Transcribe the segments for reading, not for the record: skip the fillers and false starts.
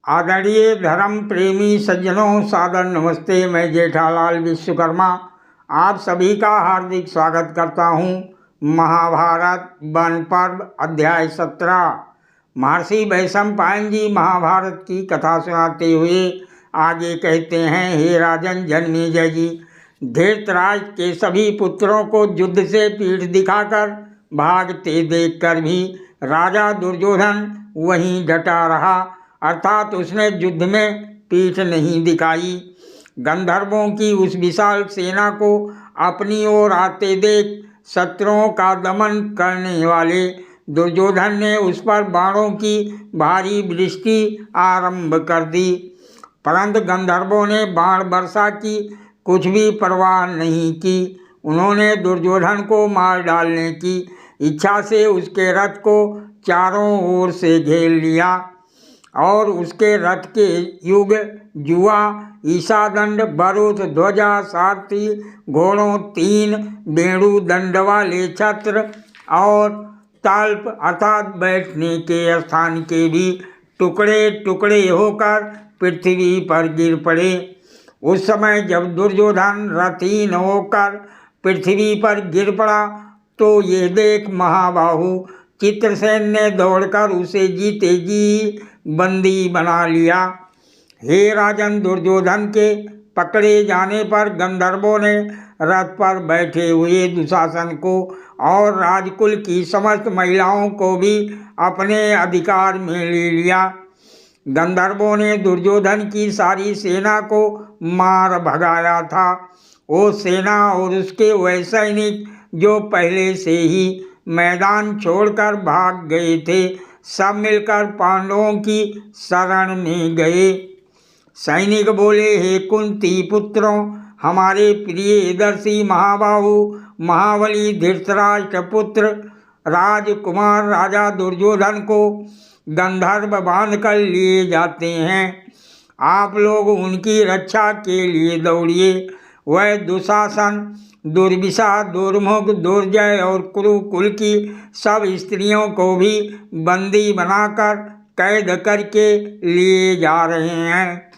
आदरणीय धर्म प्रेमी सज्जनों, सादर नमस्ते। मैं जेठालाल विश्वकर्मा आप सभी का हार्दिक स्वागत करता हूँ। महाभारत वन पर्व अध्याय 17। महर्षि वैशंपायन जी महाभारत की कथा सुनाते हुए आगे कहते हैं, हे राजन जन्मेजय जी, धृतराष्ट्र के सभी पुत्रों को युद्ध से पीठ दिखाकर भागते देखकर भी राजा दुर्योधन वहीं डटा रहा, अर्थात उसने युद्ध में पीठ नहीं दिखाई। गंधर्वों की उस विशाल सेना को अपनी ओर आते देख शत्रुओं का दमन करने वाले दुर्योधन ने उस पर बाणों की भारी वृष्टि आरंभ कर दी, परंतु गंधर्वों ने बाण वर्षा की कुछ भी परवाह नहीं की। उन्होंने दुर्योधन को मार डालने की इच्छा से उसके रथ को चारों ओर से घेर लिया और उसके रथ के युग, जुआ, ईसादंड, बरूथ, ध्वजा, सारथी, घोड़ों, 3 वेणु दंड वाले छत्र और तल्प अर्थात बैठने के स्थान के भी टुकड़े टुकड़े होकर पृथ्वी पर गिर पड़े। उस समय जब दुर्योधन रथहीन होकर पृथ्वी पर गिर पड़ा तो ये देख महाबाहु चित्रसेन ने दौड़कर उसे जीते जी बंदी बना लिया। हे राजन, दुर्योधन के पकड़े जाने पर गंधर्वों ने रथ पर बैठे हुए दुशासन को और राजकुल की समस्त महिलाओं को भी अपने अधिकार में ले लिया। गंधर्वों ने दुर्योधन की सारी सेना को मार भगाया था। वो सेना और उसके वह सैनिक जो पहले से ही मैदान छोड़कर भाग गए थे, सब मिलकर पांडवों की शरण में गए। सैनिक बोले, हे कुंती पुत्रों, हमारे प्रिय दर्शी महाबाहु महाबली धृतराष्ट्र पुत्र राजकुमार राजा दुर्योधन को गंधर्व बांधकर लिए जाते हैं। आप लोग उनकी रक्षा के लिए दौड़िए। वह दुशासन, दुर्विशा, दुर्मुख, दुर्जय और कुरुकुल की सब स्त्रियों को भी बंदी बनाकर कैद करके लिए जा रहे हैं।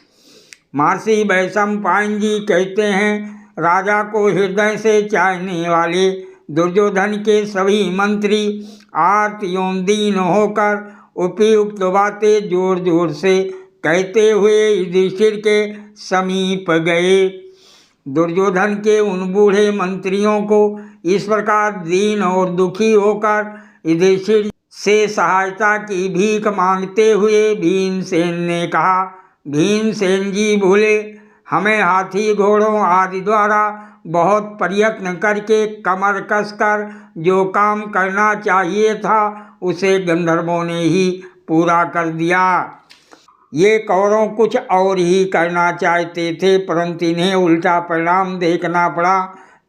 महर्षि वैशंपायन जी कहते हैं, राजा को हृदय से चाहने वाले दुर्योधन के सभी मंत्री आर्त एवं दीन होकर उपयुक्त बातें जोर जोर से कहते हुए युधिष्ठिर के समीप गए। दुर्योधन के उन बूढ़े मंत्रियों को इस प्रकार दीन और दुखी होकर युधिष्ठिर से सहायता की भीख मांगते हुए भीमसेन ने कहा। भीमसेन जी बोले, हमें हाथी घोड़ों आदि द्वारा बहुत प्रयत्न करके कमर कसकर जो काम करना चाहिए था उसे गंधर्वों ने ही पूरा कर दिया। ये कौरव कुछ और ही करना चाहते थे, परंतु इन्हें उल्टा परिणाम देखना पड़ा।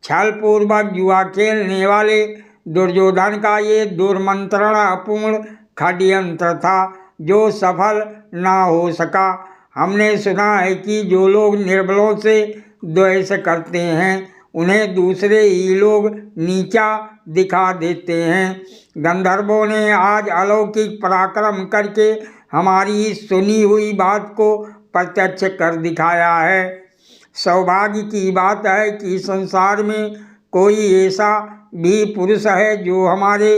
छल पूर्वक जुआ खेलने वाले दुर्योधन का ये दुर्मंत्रणापूर्ण षड्यंत्र था जो सफल ना हो सका। हमने सुना है कि जो लोग निर्बलों से द्वेष करते हैं उन्हें दूसरे ही लोग नीचा दिखा देते हैं। गंधर्वों ने आज अलौकिक पराक्रम करके हमारी सुनी हुई बात को प्रत्यक्ष कर दिखाया है। सौभाग्य की बात है कि संसार में कोई ऐसा भी पुरुष है जो हमारे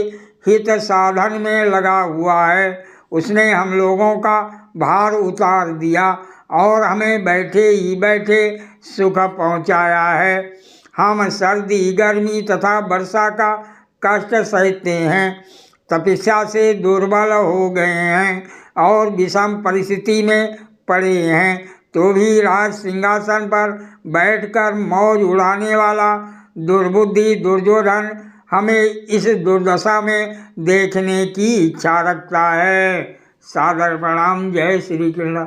हित साधन में लगा हुआ है। उसने हम लोगों का भार उतार दिया और हमें बैठे ही बैठे सुख पहुंचाया है। हम सर्दी, गर्मी तथा वर्षा का कष्ट सहते हैं, तपस्या से दुर्बल हो गए हैं और विषम परिस्थिति में पड़े हैं, तो भी राज सिंहासन पर बैठकर मौज उड़ाने वाला दुर्बुद्धि दुर्योधन हमें इस दुर्दशा में देखने की इच्छा रखता है। सादर प्रणाम। जय श्री कृष्ण।